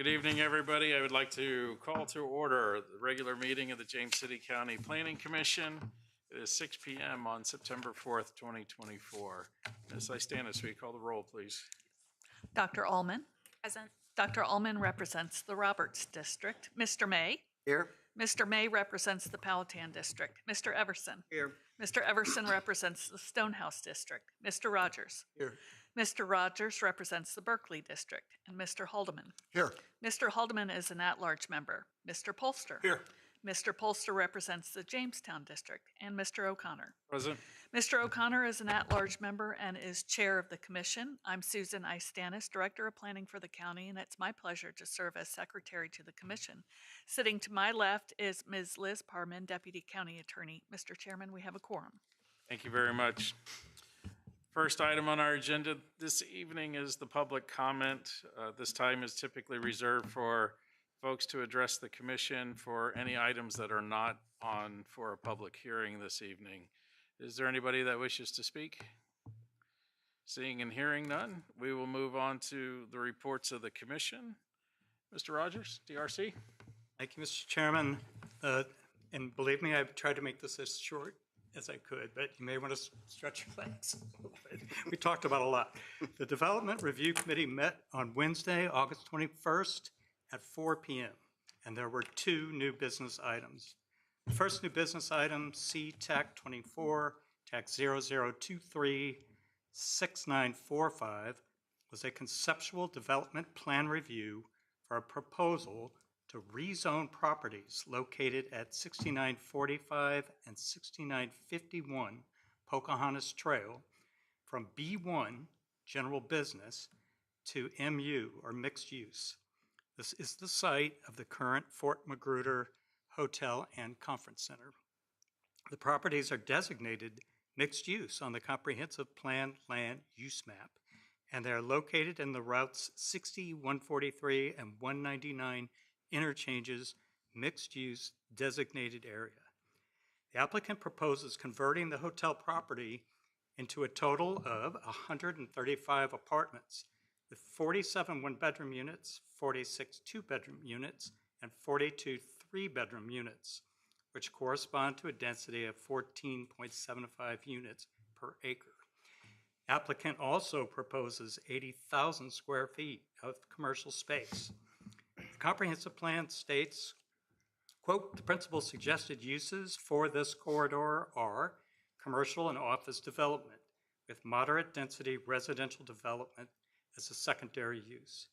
Good evening, everybody. I would like to call to order the regular meeting of the James City County Planning Commission. It is 6 p.m. on September 4th, 2024. Ms. Istanis, will you call the roll, please? Dr. Allman. Present. Dr. Allman represents the Roberts District. Mr. May. Here. Mr. May represents the Powhatan District. Mr. Everson. Here. Mr. Everson represents the Stonehouse District. Mr. Rogers. Here. Mr. Rogers represents the Berkeley District. And Mr. Haldeman. Here. Mr. Haldeman is an at-large member. Mr. Polster. Here. Mr. Polster represents the Jamestown District. And Mr. O'Connor. Present. Mr. O'Connor is an at-large member and is chair of the commission. I'm Susan Istanis, Director of Planning for the county, and it's my pleasure to serve as secretary to the commission. Sitting to my left is Ms. Liz Parman, Deputy County Attorney. Mr. Chairman, we have a quorum. Thank you very much. First item on our agenda this evening is the public comment. This time is typically reserved for folks to address the commission for any items that are not on for a public hearing this evening. Is there anybody that wishes to speak? Seeing and hearing none, we will move on to the reports of the commission. Mr. Rogers, DRC. Thank you, Mr. Chairman. And believe me, I've tried to make this as short as I could, but you may want to stretch your legs a little bit. We talked about a lot. The Development Review Committee met on Wednesday, August 21st at 4 p.m. and there were two new business items. The first new business item, C-TAC 24, TAC 00236945, was a conceptual development plan review for a proposal to rezone properties located at 6945 and 6951 Pocahontas Trail from B1, general business, to MU, or mixed use. This is the site of the current Fort Magruder Hotel and Conference Center. The properties are designated mixed use on the Comprehensive Plan Land Use Map, and they are located in the routes 60, 143, and 199 interchanges mixed use designated area. The applicant proposes converting the hotel property into a total of 135 apartments with 47 one-bedroom units, 46 two-bedroom units, and 42 three-bedroom units, which correspond to a density of 14.75 units per acre. Applicant also proposes 80,000 square feet of commercial space. The comprehensive plan states, quote, the principal suggested uses for this corridor are commercial and office development with moderate density residential development as a secondary use.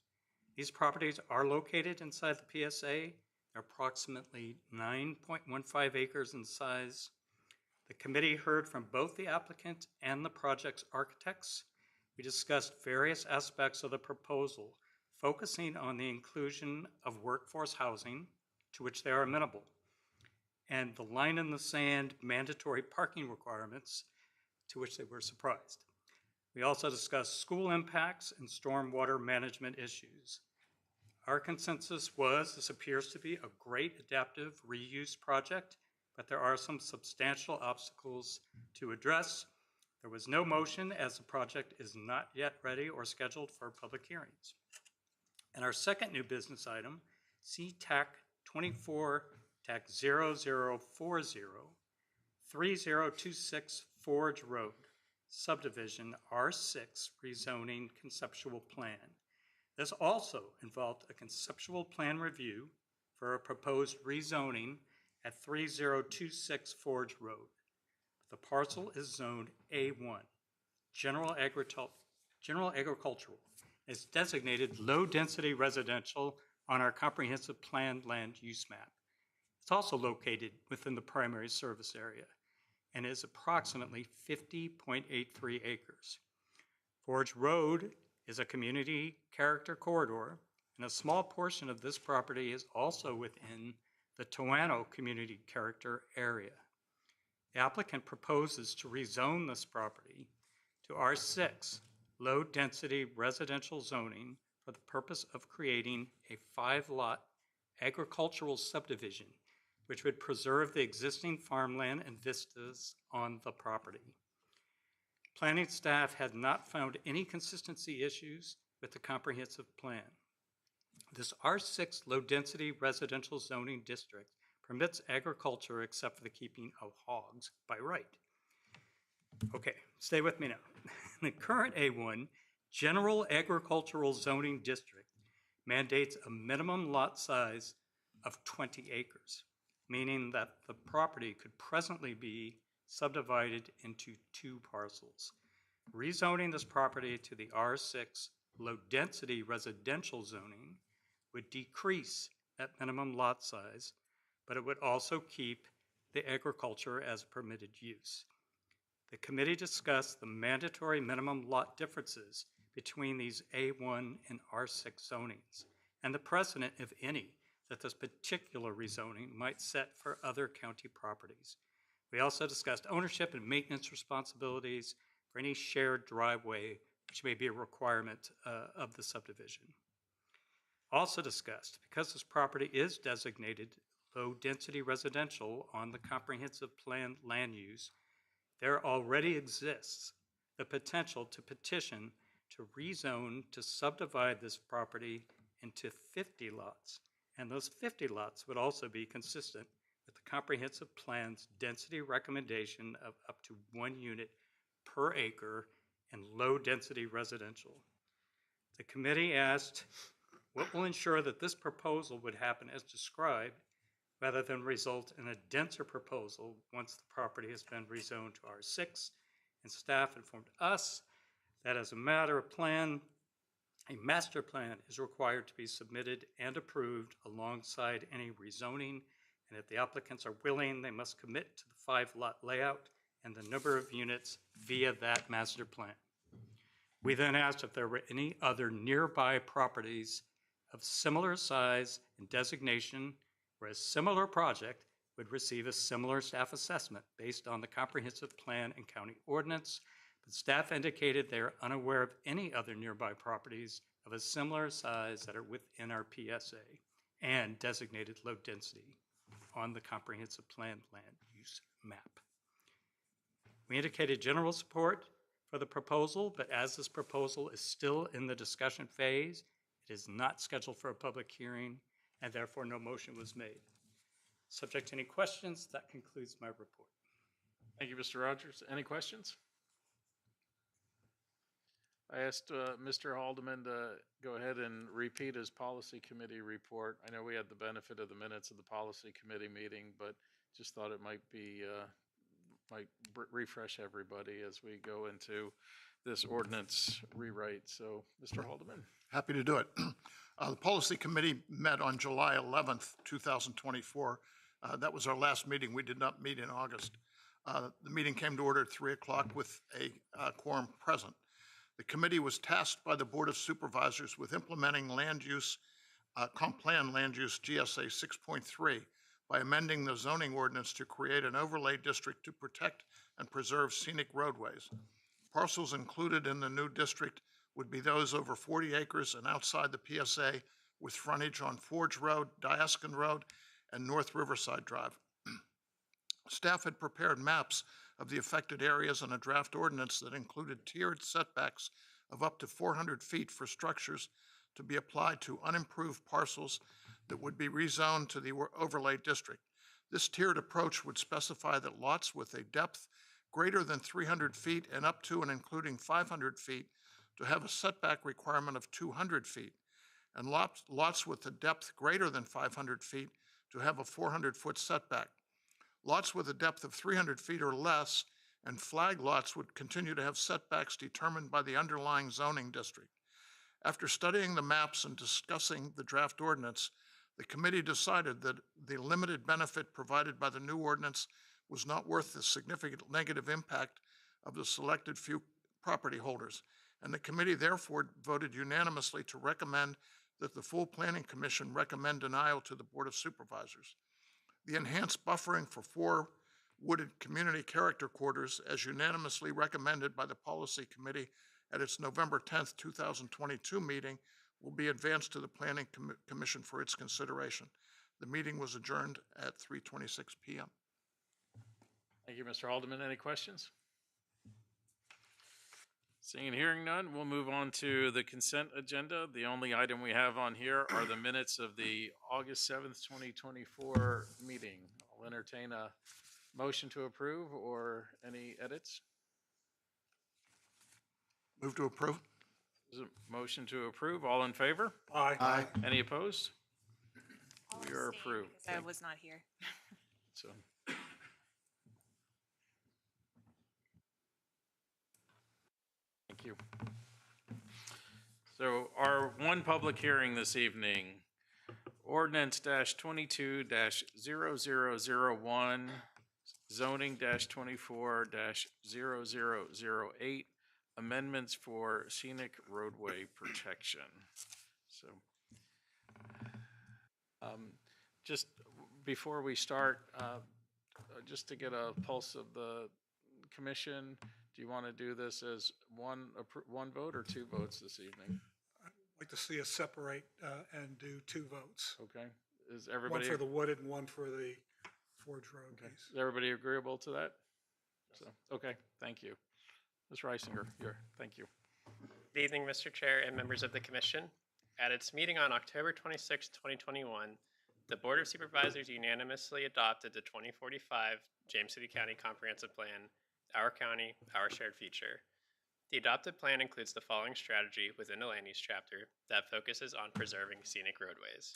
These properties are located inside the PSA. They're approximately 9.15 acres in size. The committee heard from both the applicant and the project's architects. We discussed various aspects of the proposal, focusing on the inclusion of workforce housing, to which they are amenable, and the line in the sand mandatory parking requirements, to which they were surprised. We also discussed school impacts and stormwater management issues. Our consensus was this appears to be a great adaptive reuse project, but there are some substantial obstacles to address. There was no motion as the project is not yet ready or scheduled for public hearings. And our second new business item, C-TAC 24, TAC 0040, 3026 Forge Road, subdivision R6 rezoning conceptual plan. This also involved a conceptual plan review for a proposed rezoning at 3026 Forge Road. The parcel is zoned A1, general agricultural. It's designated low-density residential on our comprehensive plan land use map. It's also located within the primary service area and is approximately 50.83 acres. Forge Road is a community character corridor, and a small portion of this property is also within the Toano community character area. The applicant proposes to rezone this property to R6, low-density residential zoning, for the purpose of creating a 5-lot agricultural subdivision, which would preserve the existing farmland and vistas on the property. Planning staff had not found any consistency issues with the comprehensive plan. This R6 low-density residential zoning district permits agriculture except for the keeping of hogs by right. Okay, stay with me now. The current A1 general agricultural zoning district mandates a minimum lot size of 20 acres, meaning that the property could presently be subdivided into 2 parcels. Rezoning this property to the R6 low-density residential zoning would decrease that minimum lot size, but it would also keep the agriculture as permitted use. The committee discussed the mandatory minimum lot differences between these A1 and R6 zonings and the precedent, if any, that this particular rezoning might set for other county properties. We also discussed ownership and maintenance responsibilities for any shared driveway, which may be a requirement of the subdivision. Also discussed, because this property is designated low-density residential on the comprehensive plan land use, there already exists the potential to petition to rezone to subdivide this property into 50 lots. And those 50 lots would also be consistent with the comprehensive plan's density recommendation of up to 1 unit per acre in low-density residential. The committee asked, what will ensure that this proposal would happen as described rather than result in a denser proposal once the property has been rezoned to R6? And staff informed us that as a matter of plan, a master plan is required to be submitted and approved alongside any rezoning, and if the applicants are willing, they must commit to the 5-lot layout and the number of units via that master plan. We then asked if there were any other nearby properties of similar size and designation where a similar project would receive a similar staff assessment based on the comprehensive plan and county ordinance, but staff indicated they are unaware of any other nearby properties of a similar size that are within our PSA and designated low density on the comprehensive plan land use map. We indicated general support for the proposal, but as this proposal is still in the discussion phase, it is not scheduled for a public hearing, and therefore no motion was made. Subject to any questions, that concludes my report. Thank you, Mr. Rogers. Any questions? I asked Mr. Haldeman to go ahead and repeat his policy committee report. I know we had the benefit of the minutes of the policy committee meeting, but just thought it might be refresh everybody as we go into this ordinance rewrite. So, Mr. Haldeman. Happy to do it. The policy committee met on July 11th, 2024. That was our last meeting. We did not meet in August. The meeting came to order at 3 o'clock with a quorum present. The committee was tasked by the Board of Supervisors with implementing land use, comp plan land use GSA 6.3 by amending the zoning ordinance to create an overlay district to protect and preserve scenic roadways. Parcels included in the new district would be those over 40 acres and outside the PSA with frontage on Forge Road, Diaskin Road, and North Riverside Drive. Staff had prepared maps of the affected areas and a draft ordinance that included tiered setbacks of up to 400 feet for structures to be applied to unimproved parcels that would be rezoned to the overlay district. This tiered approach would specify that lots with a depth greater than 300 feet and up to and including 500 feet to have a setback requirement of 200 feet, and lots with a depth greater than 500 feet to have a 400-foot setback. Lots with a depth of 300 feet or less and flag lots would continue to have setbacks determined by the underlying zoning district. After studying the maps and discussing the draft ordinance, the committee decided that the limited benefit provided by the new ordinance was not worth the significant negative impact of the selected few property holders, and the committee therefore voted unanimously to recommend that the full Planning Commission recommend denial to the Board of Supervisors. The enhanced buffering for 4 wooded community character quarters, as unanimously recommended by the Policy Committee at its November 10th, 2022 meeting, will be advanced to the Planning Commission for its consideration. The meeting was adjourned at 3:26 p.m. Thank you, Mr. Haldeman. Any questions? Seeing and hearing none, we'll move on to the consent agenda. The only item we have on here are the minutes of the August 7th, 2024 meeting. I'll entertain a motion to approve or any edits. Move to approve? Is a motion to approve? All in favor? Aye. Any opposed? I'll We are abstain approved. because I was not here. So. Thank you. So our one public hearing this evening, ordinance -22-0001, zoning -24-0008, amendments for scenic roadway protection. So, just before we start, just to get a pulse of the commission, do you want to do this as one vote or two votes this evening? I'd like to see us separate and do two votes. Okay, is One everybody, for the Wooded and one for the Forge Road piece. is everybody agreeable to that? So, okay, thank you. Ms. Reisinger, thank you. Good evening, Mr. Chair and members of the Commission. At its meeting on October 26, 2021, the Board of Supervisors unanimously adopted the 2045 James City County Comprehensive Plan, Our County, Our Shared Future. The adopted plan includes the following strategy within the land use chapter that focuses on preserving scenic roadways.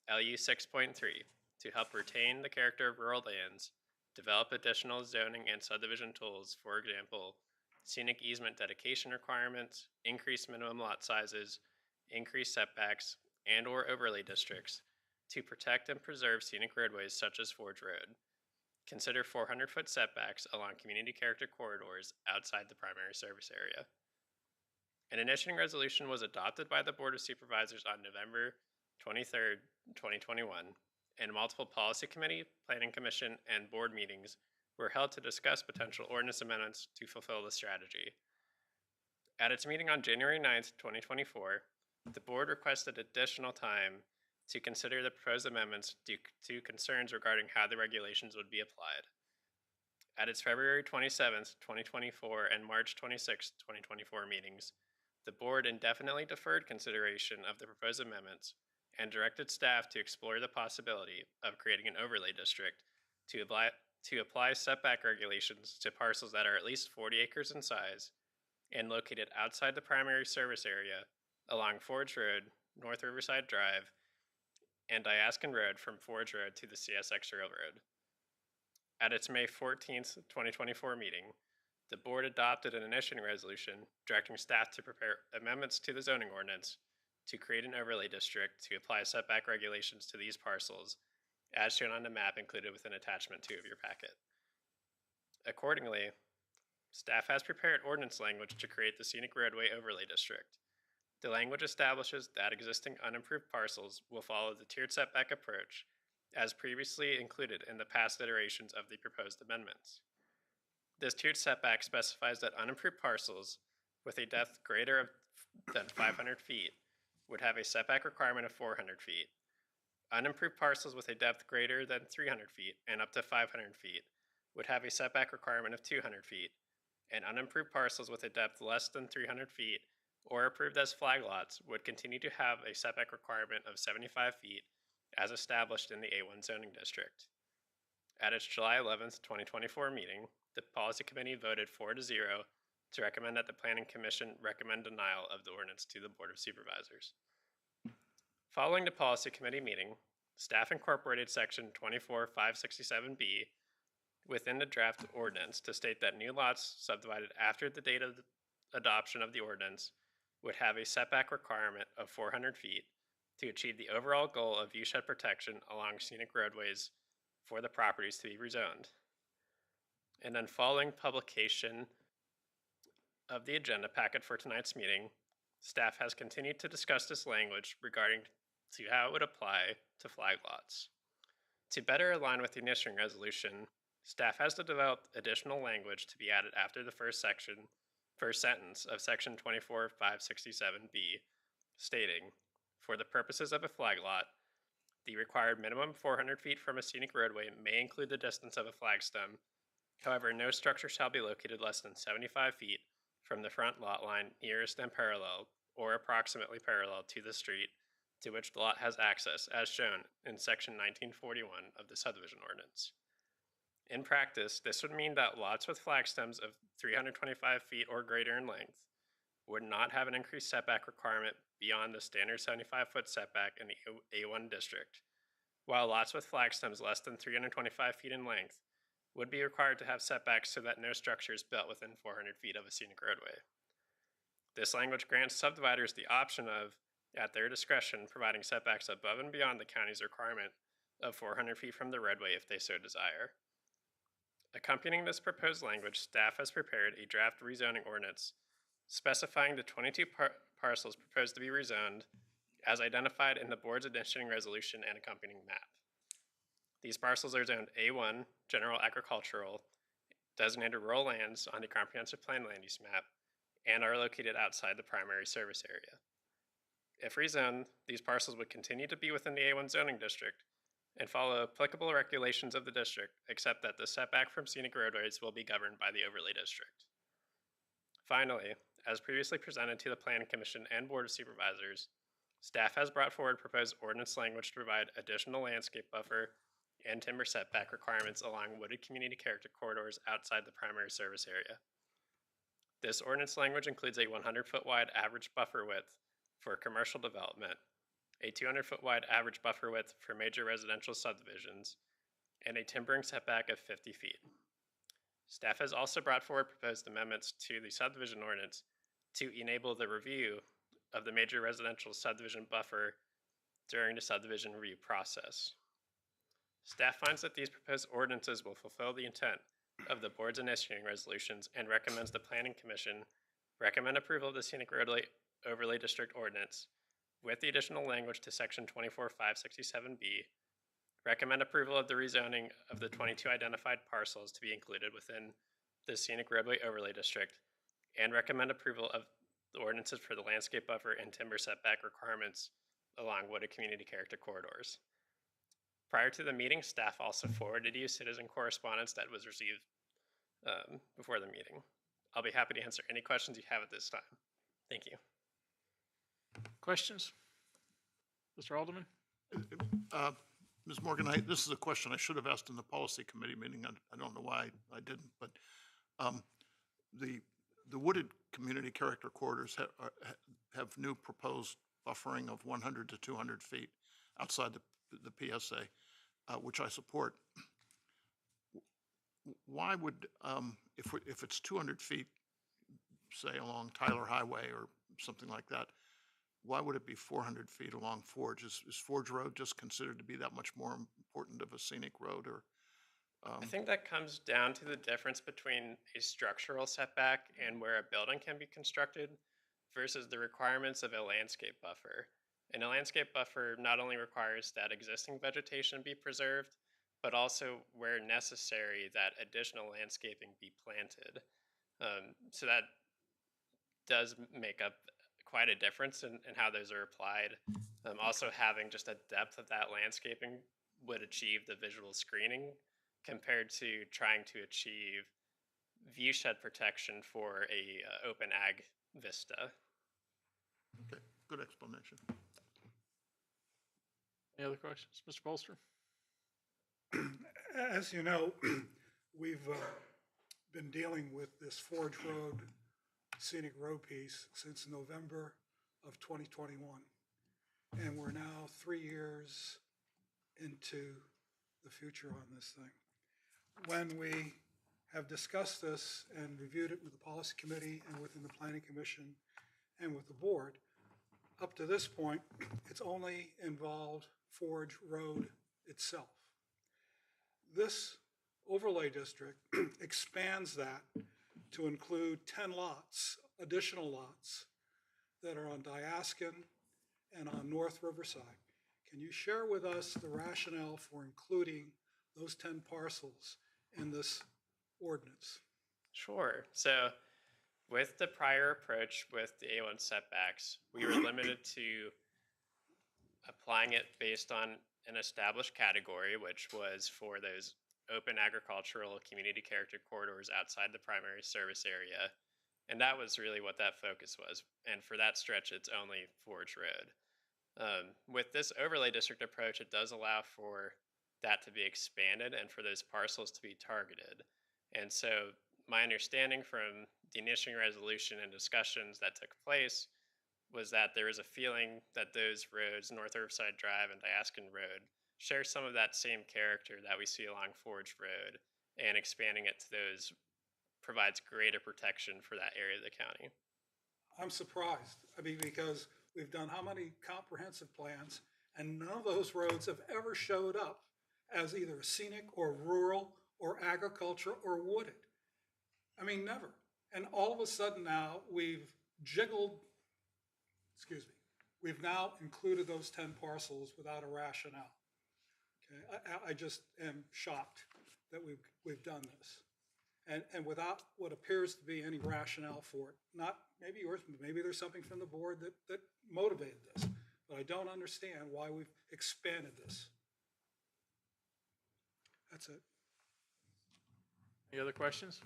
LU 6.3, to help retain the character of rural lands, develop additional zoning and subdivision tools, for example, scenic easement dedication requirements, increased minimum lot sizes, increased setbacks, and/or overlay districts to protect and preserve scenic roadways such as Forge Road. Consider 400-foot setbacks along community character corridors outside the primary service area. An initiating resolution was adopted by the Board of Supervisors on November 23, 2021, and multiple policy committee, planning commission, and board meetings were held to discuss potential ordinance amendments to fulfill the strategy. At its meeting on January 9, 2024, the board requested additional time to consider the proposed amendments due to concerns regarding how the regulations would be applied. At its February 27, 2024 and March 26, 2024 meetings, the board indefinitely deferred consideration of the proposed amendments and directed staff to explore the possibility of creating an overlay district to apply setback regulations to parcels that are at least 40 acres in size and located outside the primary service area along Forge Road, North Riverside Drive, and Diaskin Road from Forge Road to the CSX Railroad. At its May 14, 2024 meeting, the board adopted an initiating resolution directing staff to prepare amendments to the zoning ordinance to create an overlay district to apply setback regulations to these parcels, as shown on the map included within attachment 2 of your packet. Accordingly, staff has prepared ordinance language to create the scenic roadway overlay district. The language establishes that existing unimproved parcels will follow the tiered setback approach, as previously included in the past iterations of the proposed amendments. This tiered setback specifies that unimproved parcels with a depth greater than 500 feet would have a setback requirement of 400 feet. Unimproved parcels with a depth greater than 300 feet and up to 500 feet would have a setback requirement of 200 feet, and unimproved parcels with a depth less than 300 feet or approved as flag lots would continue to have a setback requirement of 75 feet as established in the A1 zoning district. At its July 11th, 2024 meeting, the Policy Committee voted 4-0 to recommend that the Planning Commission recommend denial of the ordinance to the Board of Supervisors. Following the Policy Committee meeting, staff incorporated Section 24567B within the draft ordinance to state that new lots subdivided after the date of the adoption of the ordinance would have a setback requirement of 400 feet to achieve the overall goal of viewshed protection along scenic roadways for the properties to be rezoned. And then following publication of the agenda packet for tonight's meeting, staff has continued to discuss this language regarding to how it would apply to flag lots. To better align with the initiating resolution, staff has developed additional language to be added after the first sentence of Section 24567B, stating, for the purposes of a flag lot, the required minimum 400 feet from a scenic roadway may include the distance of a flag stem. However, no structure shall be located less than 75 feet from the front lot line nearest and parallel or approximately parallel to the street to which the lot has access, as shown in Section 1941 of the subdivision ordinance. In practice, this would mean that lots with flag stems of 325 feet or greater in length would not have an increased setback requirement beyond the standard 75-foot setback in the A1 district, while lots with flag stems less than 325 feet in length would be required to have setbacks so that no structure is built within 400 feet of a scenic roadway. This language grants subdividers the option of, at their discretion, providing setbacks above and beyond the county's requirement of 400 feet from the roadway if they so desire. Accompanying this proposed language, staff has prepared a draft rezoning ordinance specifying the 22 parcels proposed to be rezoned as identified in the board's initiating resolution and accompanying map. These parcels are zoned A1, General Agricultural, designated rural lands on the Comprehensive Plan Land Use Map, and are located outside the primary service area. If rezoned, these parcels would continue to be within the A1 zoning district and follow applicable regulations of the district, except that the setback from scenic roadways will be governed by the overlay district. Finally, as previously presented to the Planning Commission and Board of Supervisors, staff has brought forward proposed ordinance language to provide additional landscape buffer and timber setback requirements along wooded community character corridors outside the primary service area. This ordinance language includes a 100-foot wide average buffer width for commercial development, a 200-foot wide average buffer width for major residential subdivisions, and a timbering setback of 50 feet. Staff has also brought forward proposed amendments to the subdivision ordinance to enable the review of the major residential subdivision buffer during the subdivision review process. Staff finds that these proposed ordinances will fulfill the intent of the board's initiating resolutions and recommends the Planning Commission recommend approval of the Scenic Roadway Overlay District Ordinance with the additional language to Section 24567B, recommend approval of the rezoning of the 22 identified parcels to be included within the Scenic Roadway Overlay District, and recommend approval of the ordinances for the landscape buffer and timber setback requirements along wooded community character corridors. Prior to the meeting, staff also forwarded you citizen correspondence that was received before the meeting. I'll be happy to answer any questions you have at this time. Thank you. Questions? Mr. Alderman? Ms. Morgan, this is a question I should have asked in the policy committee meeting. I don't know why I didn't, but the wooded community character corridors have new proposed buffering of 100 to 200 feet outside the PSA, which I support. Why would, if it's 200 feet, say along Tyler Highway or something like that, why would it be 400 feet along Forge? Is Forge Road just considered to be that much more important of a scenic road, or? I think that comes down to the difference between a structural setback and where a building can be constructed versus the requirements of a landscape buffer. And a landscape buffer not only requires that existing vegetation be preserved, but also where necessary that additional landscaping be planted. So that does make up quite a difference in how those are applied. Also having just a depth of that landscaping would achieve the visual screening compared to trying to achieve view shed protection for a open ag vista. Okay, good explanation. Any other questions? Mr. Bolster? As you know, we've been dealing with this Forge Road scenic road piece since November of 2021. And we're now 3 years into the future on this thing. When we have discussed this and reviewed it with the policy committee and within the planning commission and with the board, up to this point, it's only involved Forge Road itself. This overlay district expands that to include 10 lots, additional lots, that are on Diaskin and on North Riverside. Can you share with us the rationale for including those 10 parcels in this ordinance? Sure. So with the prior approach with the A1 setbacks, we were limited to applying it based on an established category, which was for those open agricultural community character corridors outside the primary service area, And that was really what that focus was. And for that stretch, it's only Forge Road. With this overlay district approach, it does allow for that to be expanded and for those parcels to be targeted. And so my understanding from the initial resolution and discussions that took place was that there was a feeling that those roads, North Riverside Drive and Diaskin Road, share some of that same character that we see along Forge Road, and expanding it to those provides greater protection for that area of the county. I'm surprised. I mean, because we've done how many comprehensive plans, and none of those roads have ever showed up as either scenic or rural or agriculture or wooded. I mean, never. And all of a sudden now we've we've now included those 10 parcels without a rationale. Okay, I just am shocked that we've done this. And without what appears to be any rationale for it. Not maybe yours, maybe there's something from the board that motivated this, but I don't understand why we've expanded this. That's it. Any other questions?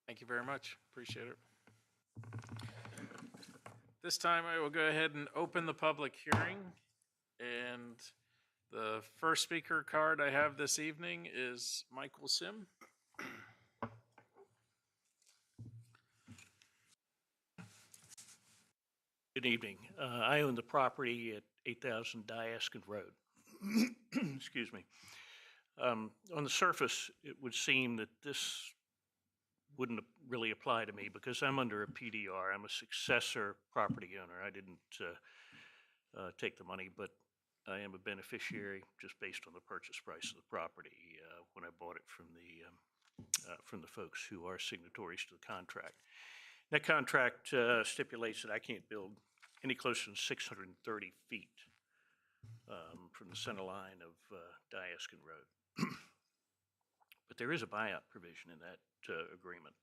Thank you very much. Appreciate it. This time I will go ahead and open the public hearing. And the first speaker card I have this evening is Michael Sim. Good evening. I own the property at 8,000 Diaskin Road. Excuse me. On the surface, it would seem that this wouldn't really apply to me because I'm under a PDR. I'm a successor property owner. I didn't take the money, but I am a beneficiary just based on the purchase price of the property when I bought it from the folks who are signatories to the contract. That contract stipulates that I can't build any closer than 630 feet from the center line of Diaskin Road. But there is a buyout provision in that agreement.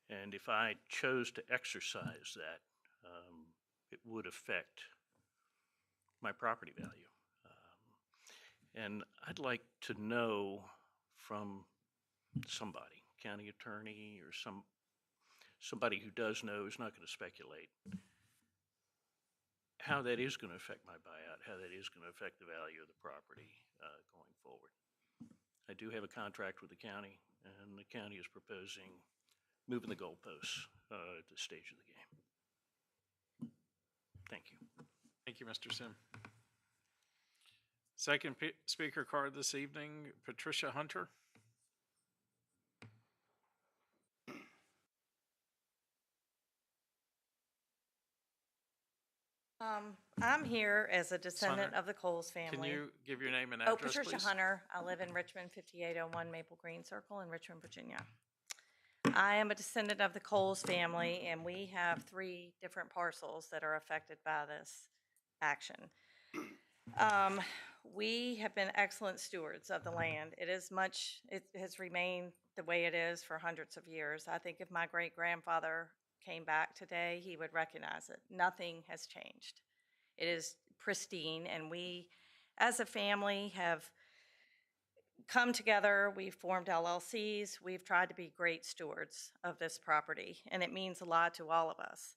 And if I chose to exercise that, it would affect my property value. And I'd like to know from somebody, county attorney or somebody who does know, is not going to speculate, how that is going to affect my buyout, how that is going to affect the value of the property going forward. I do have a contract with the county, and the county is proposing moving the goalposts at this stage of the game. Thank you. Thank you, Mr. Sim. Second speaker card this evening, Patricia Hunter. I'm here as a descendant Hunter. of the Coles family. Can you give your name and Oh, address, Patricia please? Hunter. I live in Richmond, 5801 Maple Green Circle in Richmond, Virginia. I am a descendant of the Coles family, and we have 3 different parcels that are affected by this action. We have been excellent stewards of the land. It has remained the way it is for hundreds of years. I think if my great-grandfather came back today, he would recognize it. Nothing has changed. It is pristine, and we, as a family, have come together. We've formed LLCs. We've tried to be great stewards of this property, and it means a lot to all of us.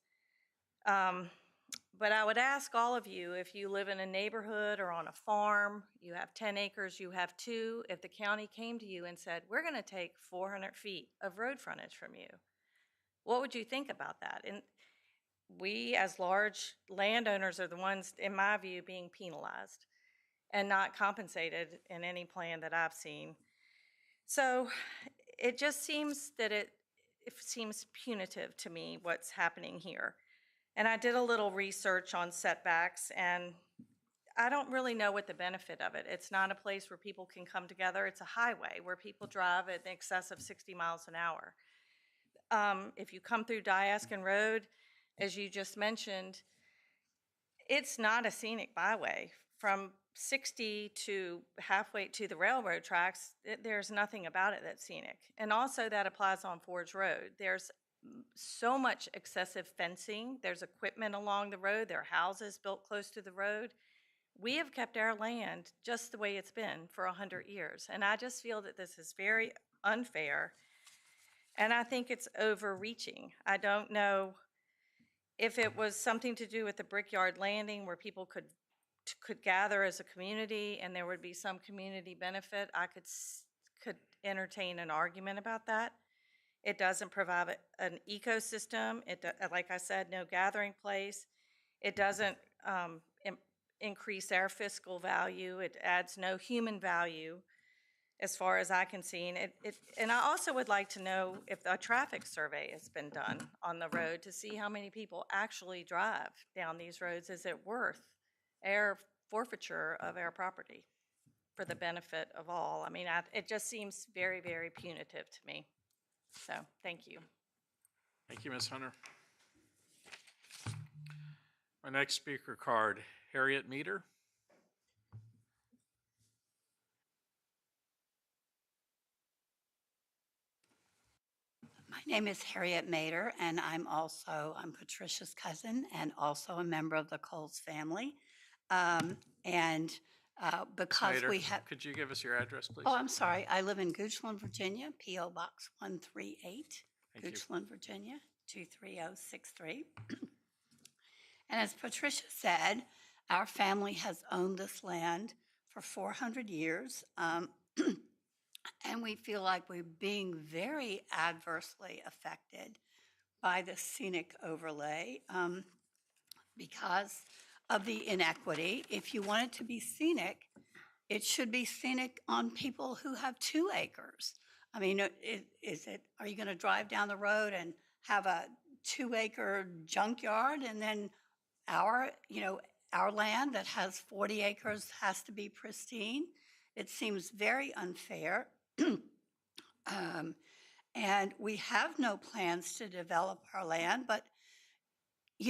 But I would ask all of you, if you live in a neighborhood or on a farm, you have 10 acres, you have 2, if the county came to you and said, we're going to take 400 feet of road frontage from you, what would you think about that? And we, as large landowners, are the ones, in my view, being penalized and not compensated in any plan that I've seen. So it just seems that it seems punitive to me what's happening here. And I did a little research on setbacks, and I don't really know what the benefit of it. It's not a place where people can come together. It's a highway where people drive at in excess of 60 miles an hour. If you come through Diaskin Road, as you just mentioned, it's not a scenic byway. From 60 to halfway to the railroad tracks, there's nothing about it that's scenic. And also that applies on Forge Road. There's so much excessive fencing. There's equipment along the road. There are houses built close to the road. We have kept our land just the way it's been for 100 years. And I just feel that this is very unfair. And I think it's overreaching. I don't know if it was something to do with the Brickyard Landing where people could gather as a community and there would be some community benefit. I could entertain an argument about that. It doesn't provide an ecosystem. Like I said, no gathering place. It doesn't increase our fiscal value. It adds no human value as far as I can see. And I also would like to know if a traffic survey has been done on the road to see how many people actually drive down these roads. Is it worth our forfeiture of our property for the benefit of all? I mean, it just seems very, very punitive to me. So, thank you. Thank you, Ms. Hunter. My next speaker card, Harriet Meter. My name is Harriet Mader, and I'm Patricia's cousin and also a member of the Coles family. Because Snyder, we have, could you give us your address, please? oh, I'm sorry, I live in Goochland, Virginia, P.O. Box 138, Thank you. Goochland, Virginia, 23063. And as Patricia said, our family has owned this land for 400 years. And we feel like we're being very adversely affected by the scenic overlay because of the inequity. If you want it to be scenic, it should be scenic on people who have 2 acres. I mean, are you going to drive down the road and have a 2-acre junkyard, and then our land that has 40 acres has to be pristine? It seems very unfair. And we have no plans to develop our land, but,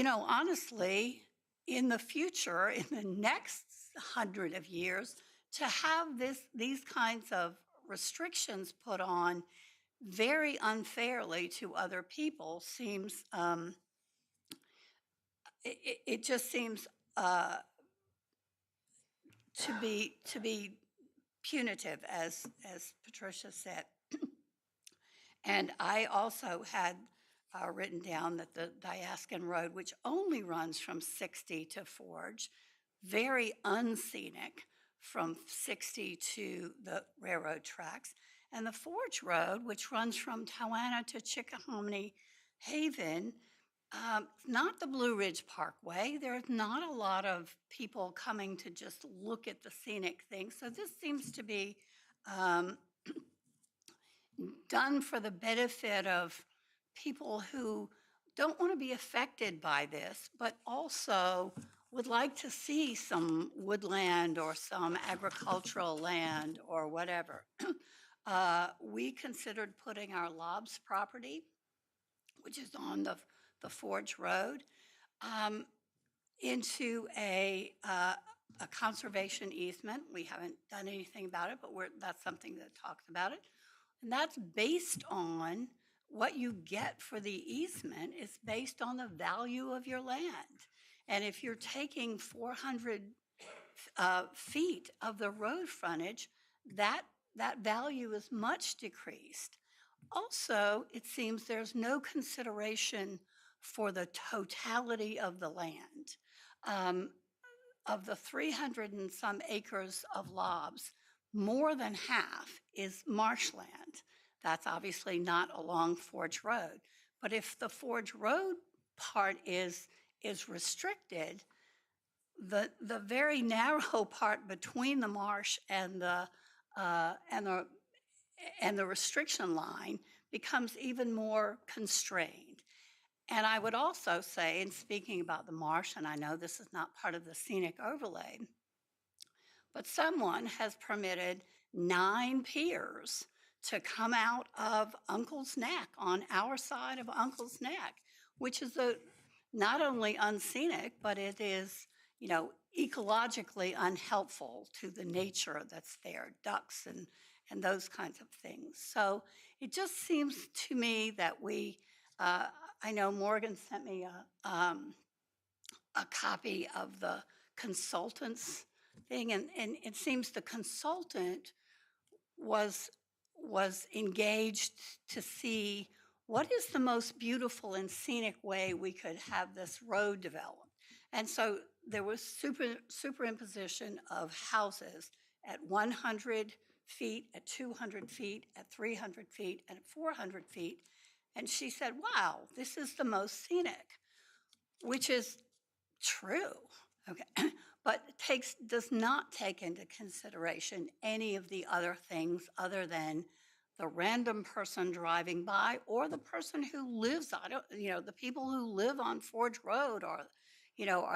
honestly, in the future, in the next 100 of years, to have these kinds of restrictions put on very unfairly to other people seems, it just seems to be punitive, as Patricia said. And I also had written down that the Diaskin Road, which only runs from 60 to Forge, very unscenic from 60 to the railroad tracks, and the Forge Road, which runs from Tawana to Chickahominy Haven, not the Blue Ridge Parkway. There's not a lot of people coming to just look at the scenic thing. So this seems to be done for the benefit of people who don't want to be affected by this, but also would like to see some woodland or some agricultural land or whatever. We considered putting our Lobs property, which is on the Forge Road, into a conservation easement. We haven't done anything about it, but that's something that talks about it. And that's based on what you get for the easement is based on the value of your land. And if you're taking 400 feet of the road frontage, that value is much decreased. Also, it seems there's no consideration for the totality of the land. Of the 300 and some acres of Lobs, more than half is marshland. That's obviously not along Forge Road. But if the Forge Road part is restricted, the very narrow part between the marsh and the restriction line becomes even more constrained. And I would also say, in speaking about the marsh, and I know this is not part of the scenic overlay, but someone has permitted 9 piers to come out of Uncle's Neck, on our side of Uncle's Neck, which is not only unscenic, but it is, ecologically unhelpful to the nature that's there, ducks and those kinds of things. So it just seems to me that I know Morgan sent me a copy of the consultant's thing, and it seems the consultant was was engaged to see what is the most beautiful and scenic way we could have this road developed. And so there was superimposition of houses at 100 feet, at 200 feet, at 300 feet, and at 400 feet. And she said, wow, this is the most scenic, which is true, okay? But does not take into consideration any of the other things other than the random person driving by or the person who lives on it, the people who live on Forge Road are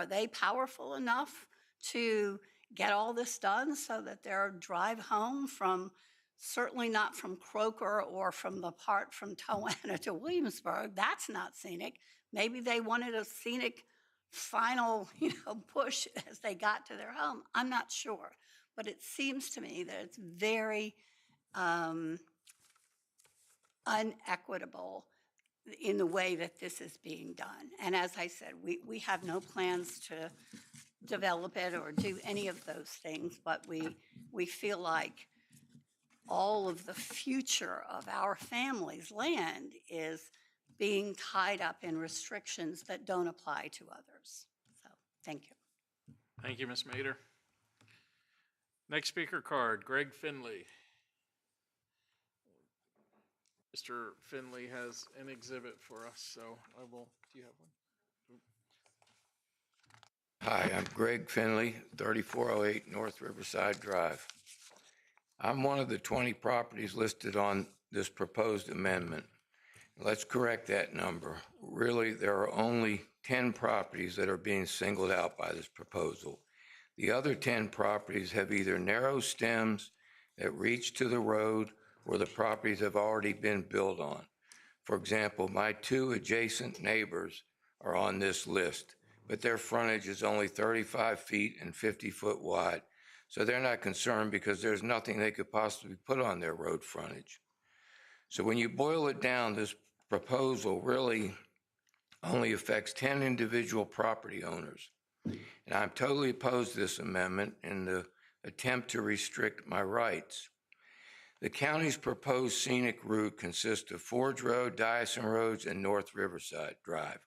they powerful enough to get all this done so that their drive home from, certainly not from Croker or from the part from Toanna to Williamsburg, that's not scenic. Maybe they wanted a scenic final, push as they got to their home. I'm not sure, but it seems to me that it's very unequitable in the way that this is being done. And as I said, we have no plans to develop it or do any of those things, but we feel like all of the future of our family's land is being tied up in restrictions that don't apply to others. So, thank you. Thank you, Ms. Mader. Next speaker card, Greg Finley. Mr. Finley has an exhibit for us, so do you have one? Hi, I'm Greg Finley, 3408 North Riverside Drive. I'm one of the 20 properties listed on this proposed amendment. Let's correct that number. Really, there are only 10 properties that are being singled out by this proposal. The other 10 properties have either narrow stems that reach to the road or the properties have already been built on. For example, my 2 adjacent neighbors are on this list, but their frontage is only 35 feet and 50 foot wide, so they're not concerned because there's nothing they could possibly put on their road frontage. So when you boil it down, this proposal really only affects 10 individual property owners. And I'm totally opposed to this amendment in the attempt to restrict my rights. The county's proposed scenic route consists of Forge Road, Dyson Roads, and North Riverside Drive.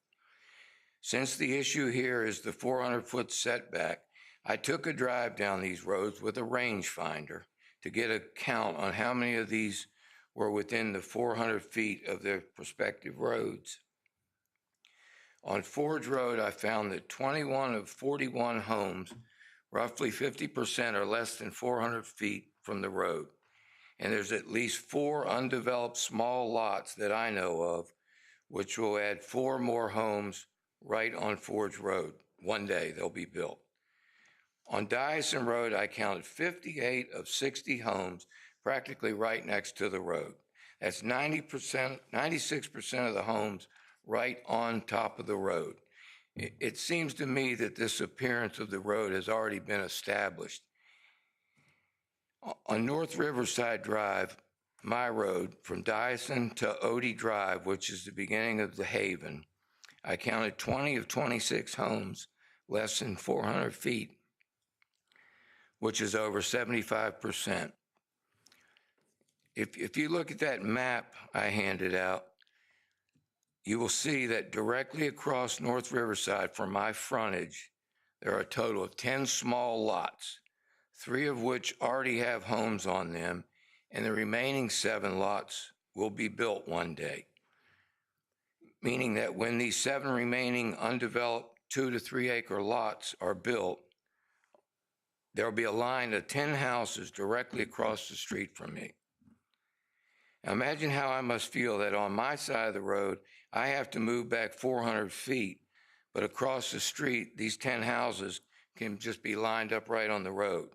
Since the issue here is the 400-foot setback, I took a drive down these roads with a rangefinder to get a count on how many of these were within the 400 feet of their prospective roads. On Forge Road, I found that 21 of 41 homes, roughly 50%, are less than 400 feet from the road. And there's at least 4 undeveloped small lots that I know of, which will add 4 more homes right on Forge Road. One day they'll be built. On Dyson Road, I counted 58 of 60 homes practically right next to the road. That's 96% of the homes right on top of the road. It seems to me that this appearance of the road has already been established. On North Riverside Drive, my road, from Dyson to Odie Drive, which is the beginning of the Haven, I counted 20 of 26 homes less than 400 feet, which is over 75%. If you look at that map I handed out, you will see that directly across North Riverside from my frontage, there are a total of 10 small lots, 3 of which already have homes on them, and the remaining 7 lots will be built one day. Meaning that when these 7 remaining undeveloped 2 to 3 acre lots are built, there will be a line of 10 houses directly across the street from me. Now imagine how I must feel that on my side of the road, I have to move back 400 feet, but across the street, these 10 houses can just be lined up right on the road.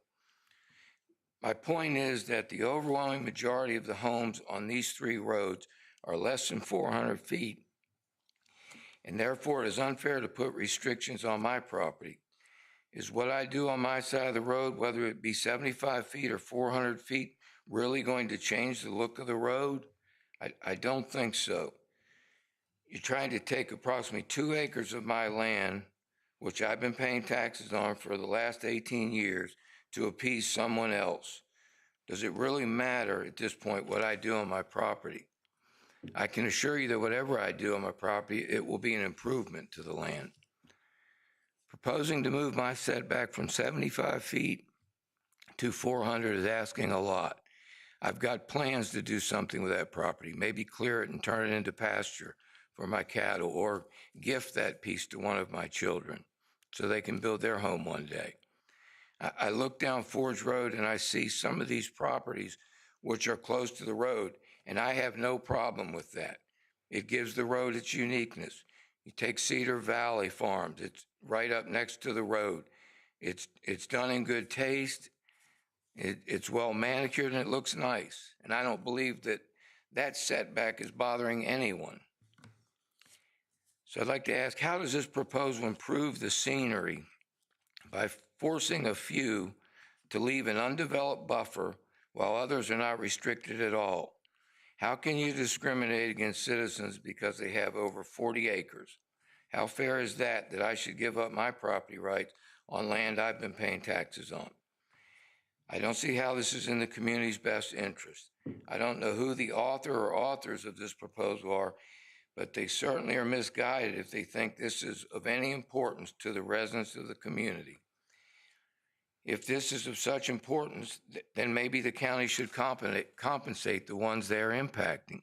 My point is that the overwhelming majority of the homes on these 3 roads are less than 400 feet, and therefore it is unfair to put restrictions on my property. Is what I do on my side of the road, whether it be 75 feet or 400 feet, really going to change the look of the road? I don't think so. You're trying to take approximately 2 acres of my land, which I've been paying taxes on for the last 18 years, to appease someone else. Does it really matter at this point what I do on my property? I can assure you that whatever I do on my property, it will be an improvement to the land. Proposing to move my setback from 75 feet to 400 is asking a lot. I've got plans to do something with that property, maybe clear it and turn it into pasture for my cattle, or gift that piece to one of my children so they can build their home one day. I look down Forge Road and I see some of these properties which are close to the road, and I have no problem with that. It gives the road its uniqueness. You take Cedar Valley Farms, it's right up next to the road. It's done in good taste. It's well manicured and it looks nice. And I don't believe that that setback is bothering anyone. So I'd like to ask, how does this proposal improve the scenery by forcing a few to leave an undeveloped buffer while others are not restricted at all? How can you discriminate against citizens because they have over 40 acres? How fair is that I should give up my property rights on land I've been paying taxes on? I don't see how this is in the community's best interest. I don't know who the author or authors of this proposal are, but they certainly are misguided if they think this is of any importance to the residents of the community. If this is of such importance, then maybe the county should compensate the ones they're impacting.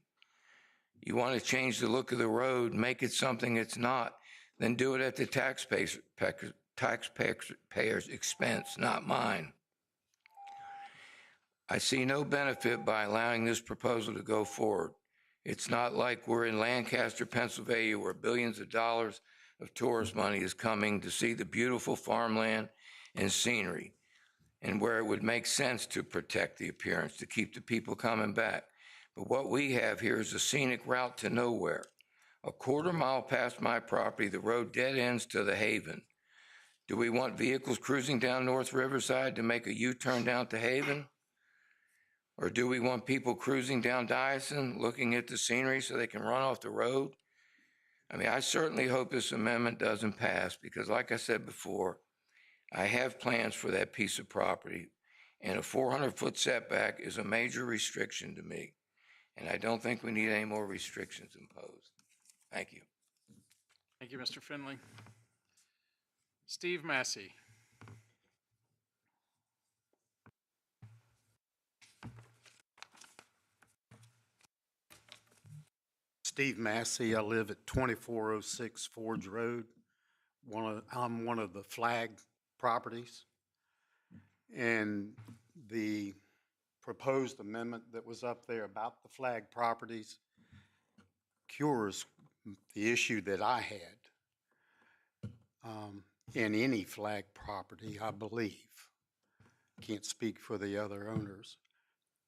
You want to change the look of the road, make it something it's not, then do it at the taxpayer's expense, not mine. I see no benefit by allowing this proposal to go forward. It's not like we're in Lancaster, Pennsylvania, where billions of dollars of tourist money is coming to see the beautiful farmland and scenery, and where it would make sense to protect the appearance, to keep the people coming back. But what we have here is a scenic route to nowhere. A quarter mile past my property, the road dead ends to the Haven. Do we want vehicles cruising down North Riverside to make a U-turn down to Haven? Or do we want people cruising down Dyson looking at the scenery so they can run off the road? I mean, I certainly hope this amendment doesn't pass because, like I said before, I have plans for that piece of property, and a 400-foot setback is a major restriction to me, and I don't think we need any more restrictions imposed. Thank you. Thank you, Mr. Finley. Steve Massey. Steve Massey. I live at 2406 Forge Road. I'm one of the flag properties. And the proposed amendment that was up there about the flag properties cures the issue that I had in any flag property, I believe. Can't speak for the other owners.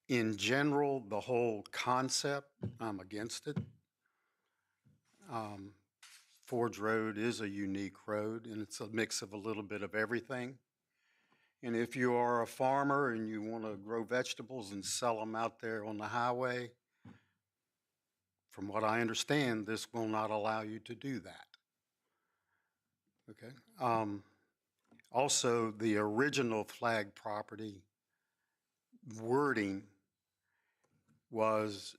In general, the whole concept, I'm against it. Forge Road is a unique road, and it's a mix of a little bit of everything. And if you are a farmer and you want to grow vegetables and sell them out there on the highway, from what I understand, this will not allow you to do that. Okay. Also, the original flag property wording was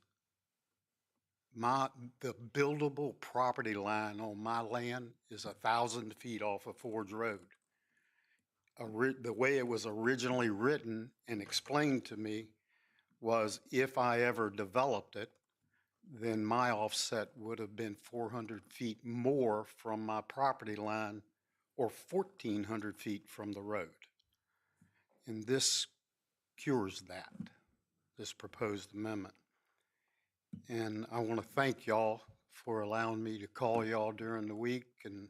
the buildable property line on my land is 1,000 feet off of Forge Road. The way it was originally written and explained to me was if I ever developed it, then my offset would have been 400 feet more from my property line or 1,400 feet from the road. And this cures that, this proposed amendment. And I want to thank y'all for allowing me to call y'all during the week and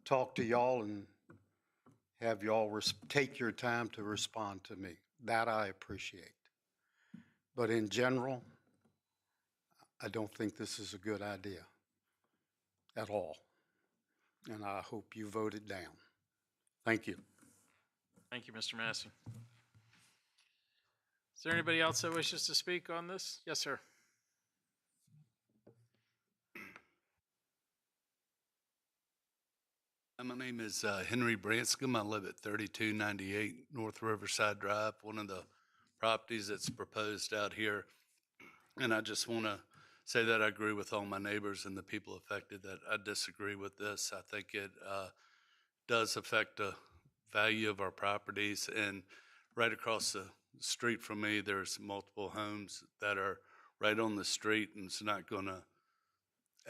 talk to y'all and have y'all take your time to respond to me. That I appreciate. But in general, I don't think this is a good idea at all. And I hope you vote it down. Thank you. Thank you, Mr. Massey. Is there anybody else that wishes to speak on this? Yes, sir. My name is Henry Branscombe. I live at 3298 North Riverside Drive, one of the properties that's proposed out here. And I just want to say that I agree with all my neighbors and the people affected, that I disagree with this. I think it does affect the value of our properties. And right across the street from me, there's multiple homes that are right on the street, and it's not going to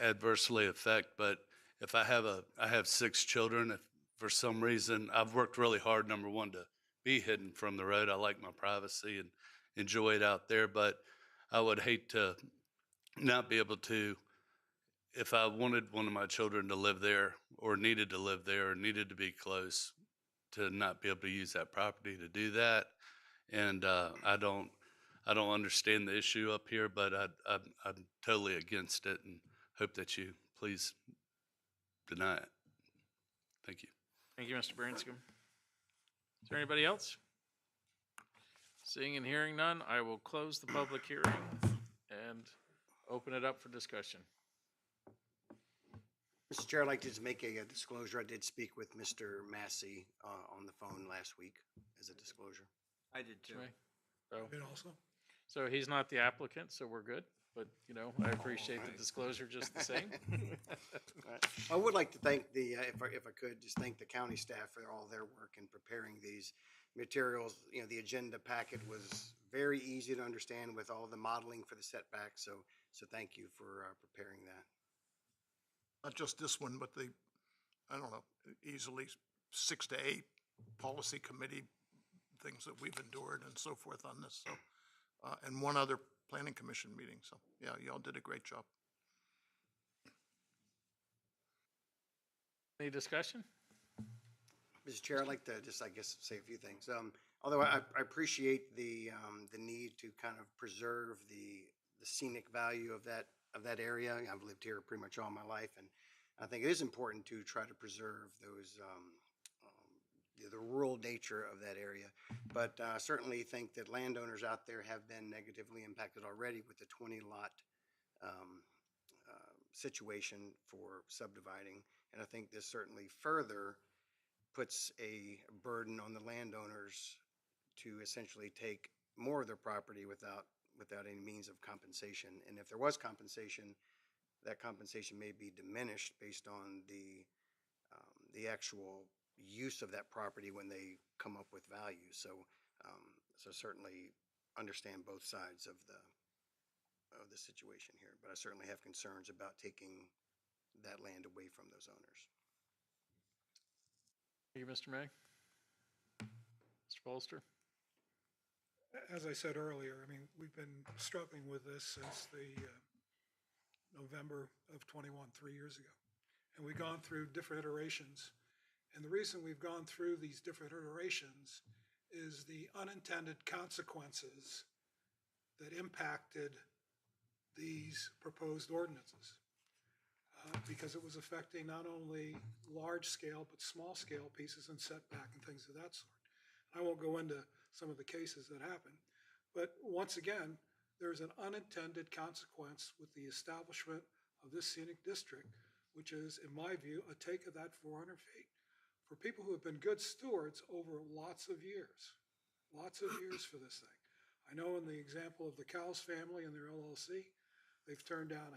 adversely affect. But if I have 6 children, if for some reason I've worked really hard, number one, to be hidden from the road. I like my privacy and enjoy it out there, but I would hate to not be able to, if I wanted one of my children to live there or needed to live there or needed to be close, to not be able to use that property to do that. And I don't understand the issue up here, but I'm totally against it and hope that you please deny it. Thank you. Thank you, Mr. Branscombe. Is there anybody else? Seeing and hearing none, I will close the public hearing and open it up for discussion. Mr. Chair, I'd like to just make a disclosure. I did speak with Mr. Massey on the phone last week as a disclosure. I did too. And also, So he's not the applicant, so we're good, but, you know, I appreciate the disclosure just the same. I would like to thank if I could, just thank the county staff for all their work in preparing these materials. You know, the agenda packet was very easy to understand with all the modeling for the setbacks, so thank you for preparing that. Not just this one, but I don't know, easily 6 to 8 policy committee things that we've endured and so forth on this. So, and one other planning commission meeting. So yeah, y'all did a great job. Any discussion? Mr. Chair, I'd like to just, I guess, say a few things. Although I appreciate the need to kind of preserve the scenic value of that area. I've lived here pretty much all my life, and I think it is important to try to preserve those the rural nature of that area. But I certainly think that landowners out there have been negatively impacted already with the 20-lot situation for subdividing, and I think this certainly further puts a burden on the landowners to essentially take more of their property without any means of compensation. And if there was compensation, that compensation may be diminished based on the actual use of that property when they come up with value. So certainly understand both sides of the situation here, but I certainly have concerns about taking that land away from those owners. Thank you, Mr. May. Mr. Bolster? as I said earlier, I mean, we've been struggling with this since the November of 21, 3 years ago. And we've gone through different iterations. And the reason we've gone through these different iterations is the unintended consequences that impacted these proposed ordinances. Because it was affecting not only large scale, but small scale pieces and setback and things of that sort. I won't go into some of the cases that happened, but once again, there's an unintended consequence with the establishment of this scenic district, which is, in my view, a take of that 400 feet for people who have been good stewards over lots of years for this thing. I know in the example of the Cowles family and their LLC, they've turned down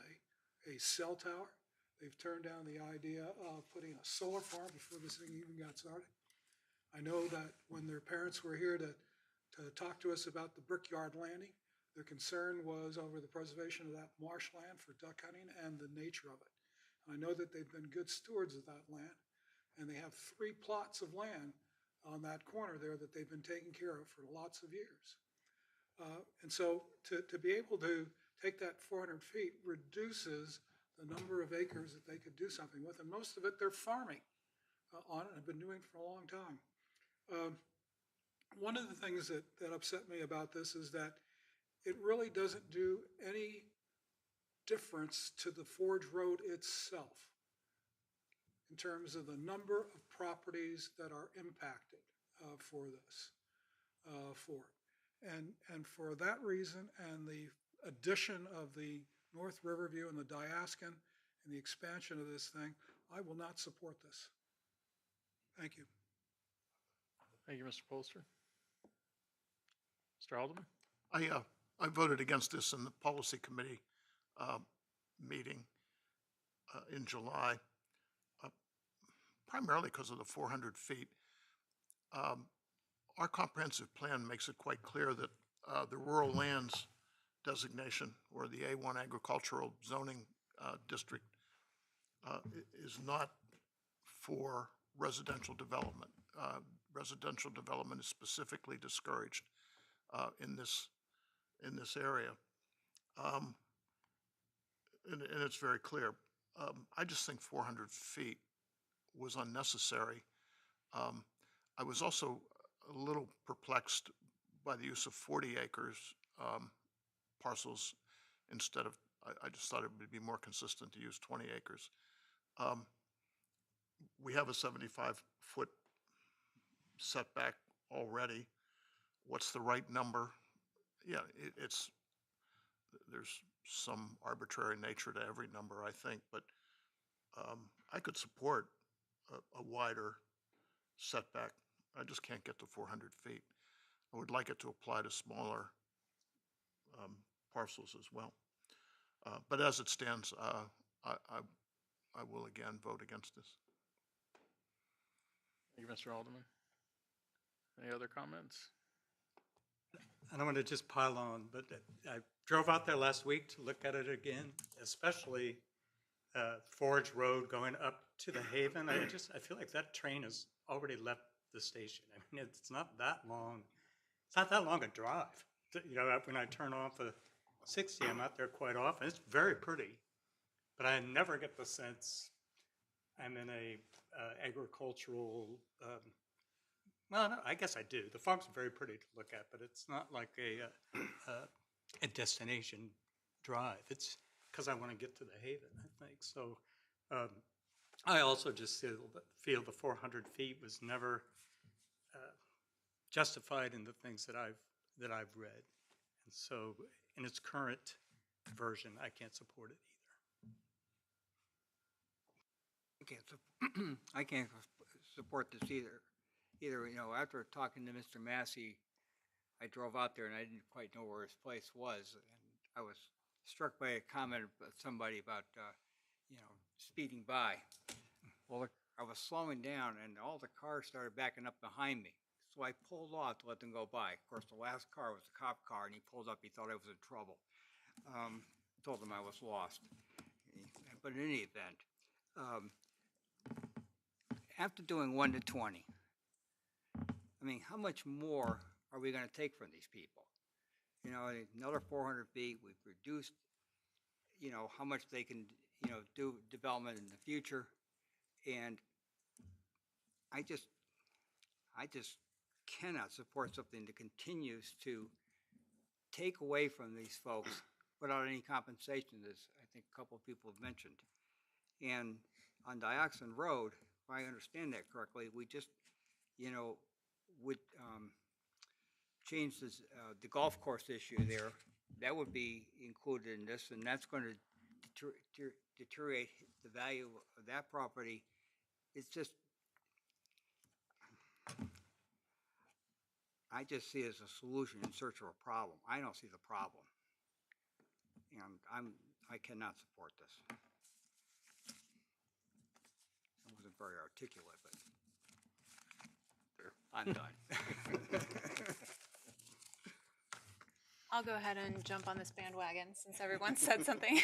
a cell tower. They've turned down the idea of putting a solar farm before this thing even got started. I know that when their parents were here to talk to us about the Brickyard Landing, their concern was over the preservation of that marshland for duck hunting and the nature of it. I know that they've been good stewards of that land, and they have 3 plots of land on that corner there that they've been taking care of for lots of years. And so to be able to take that 400 feet reduces the number of acres that they could do something with, and most of it they're farming on it and have been doing for a long time. One of the things that upset me about this is that it really doesn't do any difference to the Forge Road itself in terms of the number of properties that are impacted for this, And for that reason, and the addition of the North Riverview and the Diaskin and the expansion of this thing, I will not support this. Thank you. Thank you, Mr. Polster. Mr. Alderman? I voted against this in the policy committee meeting in July, primarily because of the 400 feet. Our comprehensive plan makes it quite clear that the rural lands designation, or the A1 agricultural zoning district, is not for residential development. Residential development is specifically discouraged in this area. And it's very clear. I just think 400 feet was unnecessary. I was also a little perplexed by the use of 40 acres parcels instead of, I just thought it would be more consistent to use 20 acres. We have a 75-foot setback already. What's the right number? Yeah, there's some arbitrary nature to every number, I think, but I could support a wider setback. I just can't get to 400 feet. I would like it to apply to smaller parcels as well. But as it stands, I will again vote against this. Thank you, Mr. Alderman. Any other comments? I don't want to just pile on, but I drove out there last week to look at it again, especially Forge Road going up to the Haven. I feel like that train has already left the station. I mean, it's not that long. It's not that long a drive. You know, when I turn off the 60, I'm out there quite often. It's very pretty, but I never get the sense I'm in a agricultural. Well, no, I guess I do. The farm's very pretty to look at, but it's not like a destination drive. It's because I want to get to the Haven, I think. So I also just feel the 400 feet was never justified in the things that I've read, and so in its current version, I can't support it either. I can't support this either. You know, after talking to Mr. Massey, I drove out there and I didn't quite know where his place was, and I was struck by a comment of somebody about, you know, speeding by. Well, I was slowing down and all the cars started backing up behind me. So I pulled off to let them go by. Of course, the last car was a cop car, and he pulled up. He thought I was in trouble. Told him I was lost. But in any event, after doing 1 to 20, I mean, how much more are we going to take from these people? You know, another 400 feet. We've reduced, you know, how much they can, you know, do development in the future, and I just cannot support something that continues to take away from these folks without any compensation, as I think a couple of people have mentioned. And on Dioxin Road, if I understand that correctly, we just, you know, would change this, the golf course issue there. That would be included in this, and that's going to deteriorate the value of that property. It's just, I just see it as a solution in search of a problem. I don't see the problem, and I cannot support this. I wasn't very articulate, but I'm done. I'll go ahead and jump on this bandwagon since everyone said something.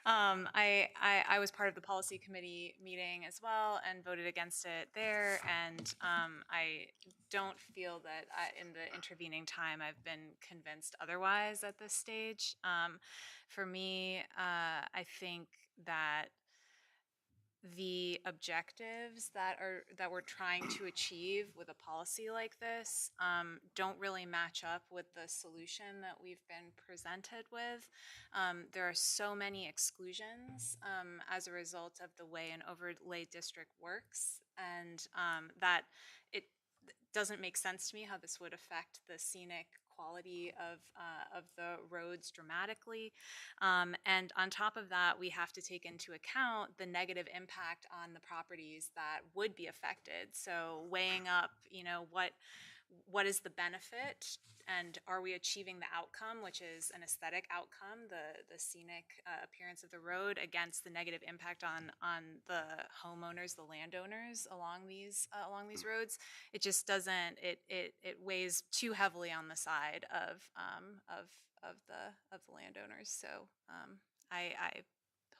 I was part of the policy committee meeting as well and voted against it there. And I don't feel that in the intervening time I've been convinced otherwise at this stage. For me, I think that the objectives that we're trying to achieve with a policy like this don't really match up with the solution that we've been presented with. There are so many exclusions as a result of the way an overlay district works, and that it doesn't make sense to me how this would affect the scenic quality of the roads dramatically. And on top of that, we have to take into account the negative impact on the properties that would be affected. So weighing up, you know, what is the benefit, and are we achieving the outcome, which is an aesthetic outcome, the scenic appearance of the road, against the negative impact on the homeowners, the landowners along these roads. It just doesn't. It weighs too heavily on the side of the landowners. So I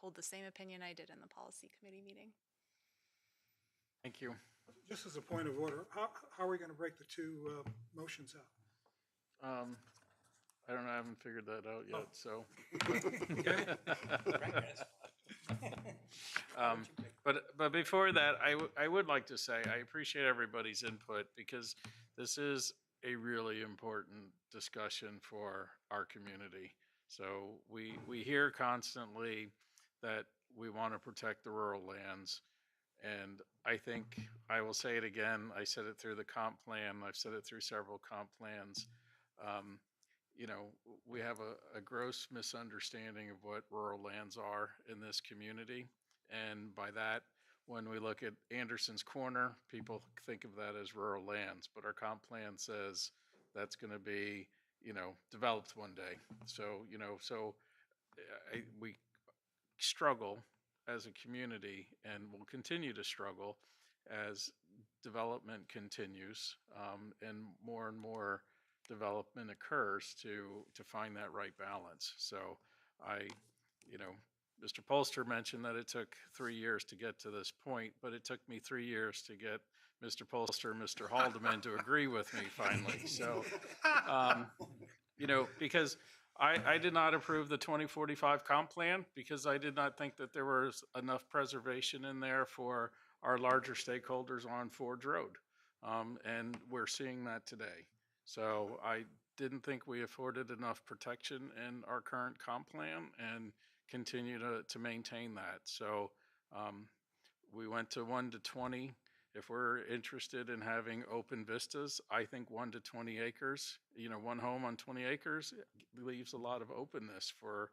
hold the same opinion I did in the policy committee meeting. Thank you. Just as a point of order, how are we going to break the two motions out? I don't know, I haven't figured that out yet, so. But before that, I would like to say, I appreciate everybody's input, because this is a really important discussion for our community. So we hear constantly that we want to protect the rural lands. And I think, I will say it again, I said it through the comp plan, I've said it through several comp plans. You know, we have a gross misunderstanding of what rural lands are in this community. And by that, when we look at Anderson's Corner, people think of that as rural lands, but our comp plan says that's going to be, you know, developed one day. So, you know, we struggle as a community, and will continue to struggle as development continues, and more development occurs to find that right balance. So you know, Mr. Polster mentioned that it took 3 years to get to this point, but it took me 3 years to get Mr. Polster and Mr. Haldeman to agree with me finally. So, you know, because I did not approve the 2045 comp plan, because I did not think that there was enough preservation in there for our larger stakeholders on Forge Road. And we're seeing that today. So I didn't think we afforded enough protection in our current comp plan, and continue to maintain that. So we went to 1 to 20. If we're interested in having open vistas, I think 1 to 20 acres, you know, one home on 20 acres leaves a lot of openness for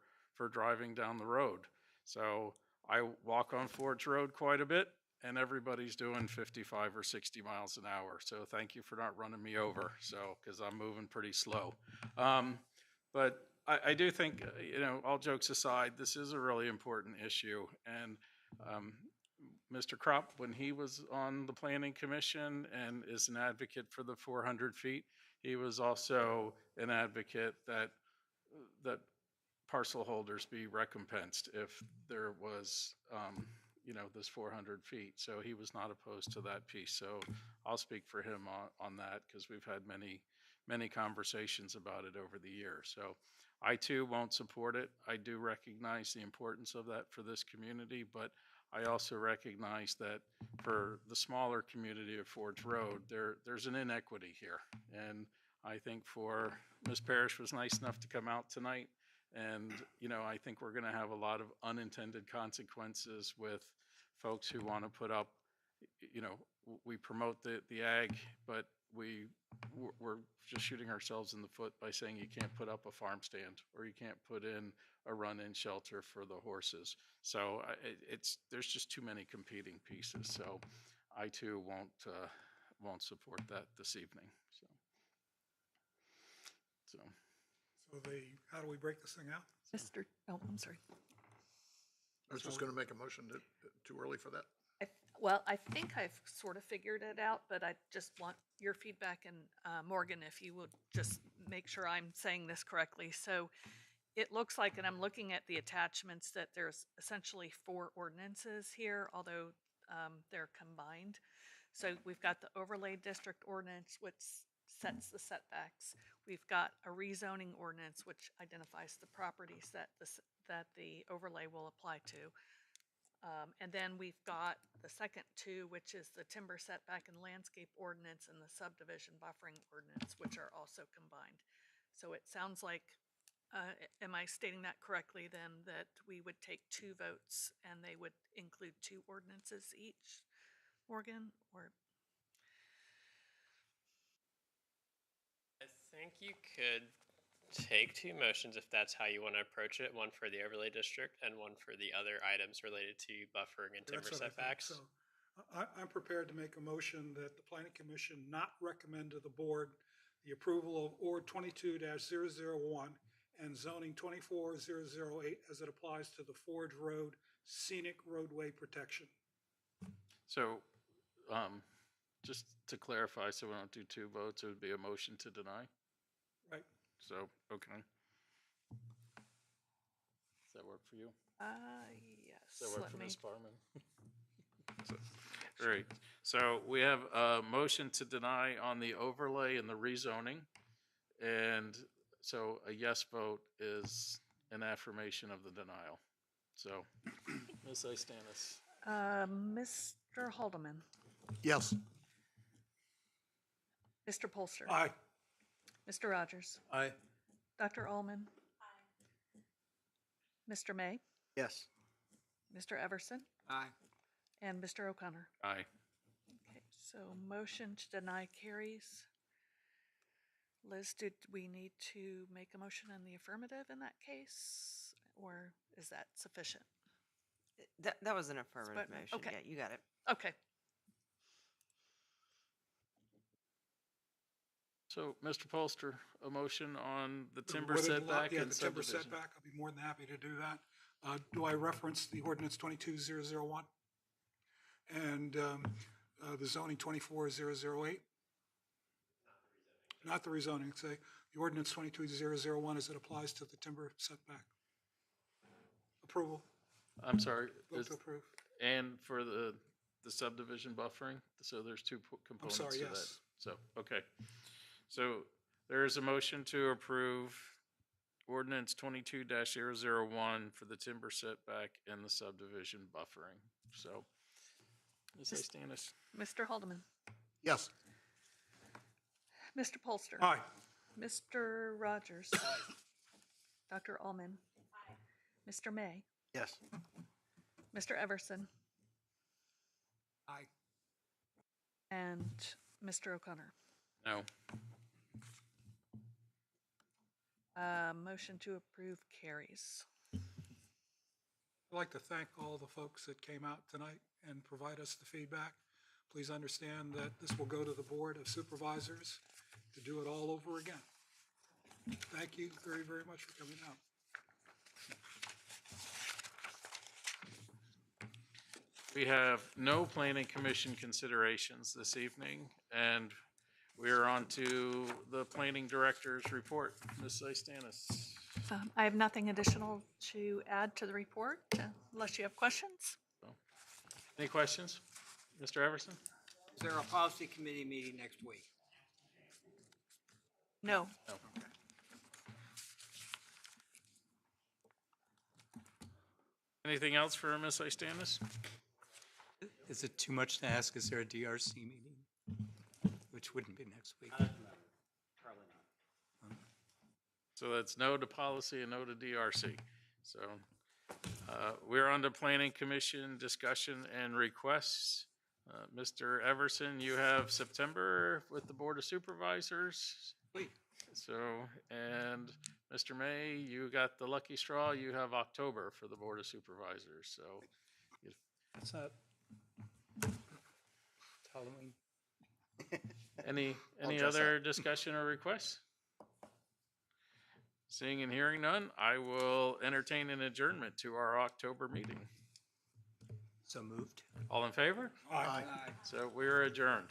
driving down the road. So I walk on Forge Road quite a bit, and everybody's doing 55 or 60 miles an hour. So thank you for not running me over. So, because I'm moving pretty slow. But I do think, you know, all jokes aside, this is a really important issue. And Mr. Kropp, when he was on the Planning Commission and is an advocate for the 400 feet, he was also an advocate that parcel holders be recompensed if there was, you know, this 400 feet. So he was not opposed to that piece. So I'll speak for him on that, because we've had many conversations about it over the years. So I too won't support it. I do recognize the importance of that for this community, but I also recognize that for the smaller community of Forge Road, there's an inequity here. And I think for Ms. Parrish was nice enough to come out tonight. And, you know, I think we're going to have a lot of unintended consequences with folks who want to put up, you know, we promote the ag, but we're just shooting ourselves in the foot by saying you can't put up a farm stand, or you can't put in a run-in shelter for the horses. So there's just too many competing pieces. So I too won't support that this evening. So how do we break this thing out? I'm sorry. I was just going to make a motion. Too early for that? Well, I think I've sort of figured it out, but I just want your feedback, and Morgan, if you would just make sure I'm saying this correctly. So it looks like, and I'm looking at the attachments, that there's essentially 4 ordinances here, although they're combined. So we've got the overlay district ordinance, which sets the setbacks. We've got a rezoning ordinance, which identifies the properties that the overlay will apply to. And then we've got the second 2, which is the timber setback and landscape ordinance and the subdivision buffering ordinance, which are also combined. So it sounds like, am I stating that correctly then, that we would take 2 votes and they would include 2 ordinances each, Morgan? Or I think you could take 2 motions if that's how you want to approach it, one for the overlay district and one for the other items related to buffering and timber That's what I thought. setbacks. So I'm prepared to make a motion that the planning commission not recommend to the board the approval of ORD 22-001 and zoning 24008 as it applies to the Forge Road Scenic Roadway Protection. So, just to clarify, so we don't do two votes, it would be a motion to deny? Right. So, okay. Does that work for you? Yes. Does that work Let for me- Ms. Farman? Great. So we have a motion to deny on the overlay and the rezoning. And so a yes vote is an affirmation of the denial. So, Ms. Istanis. Mr. Haldeman, Yes. Mr. Polster. Aye. Mr. Rogers. Aye. Dr. Ullman. Mr. May, Yes. Mr. Everson, Aye. and Mr. O'Connor. Aye. Okay, so motion to deny carries. Liz, did we need to make a motion in the affirmative in that case? Or is that sufficient? That was an affirmative But- motion. okay. Yeah, you got it. Okay. So, Mr. Polster, a motion on the timber wooded lot- setback yeah, and the timber subdivision. setback, I'll be more than happy to do that. Do I reference the ordinance 22001? And the zoning 24008? Not the rezoning, say, the ordinance 22001 as it applies to the timber setback. Approval, I'm sorry, vote is- to approve. and for the subdivision buffering? So there's two components to that. yes. So, okay. So there is a motion to approve ordinance 22-001 for the timber setback and the subdivision buffering. So, Ms. Istanis. Mr. Haldeman, Yes. Mr. Polster. Aye. Mr. Rogers. Dr. Ullman. Mr. May, Yes. Mr. Everson, Aye. and Mr. O'Connor. No. Motion to approve carries. I'd like to thank all the folks that came out tonight and provide us the feedback. Please understand that this will go to the Board of Supervisors to do it all over again. Thank you very, very much for coming out. We have no planning commission considerations this evening, and we are on to the planning director's report. Ms. Istanis. I have nothing additional to add to the report unless you have questions. Any questions? Mr. Everson? Is there a policy committee meeting next week? No. No. Anything else for Ms. Istanis? Is it too much to ask? Is there a DRC meeting? Which wouldn't be next week. Probably not. So that's no to policy and no to DRC. So we're on to planning commission discussion and requests. Mr. Everson, you have September with the Board of Supervisors. So, and Mr. May, you got the lucky straw. You have October for the Board of Supervisors. So What's that? Halloween. any dress other discussion or requests? Seeing and hearing none, I will entertain an adjournment to our October meeting. So moved. All in favor? Aye. So we are adjourned.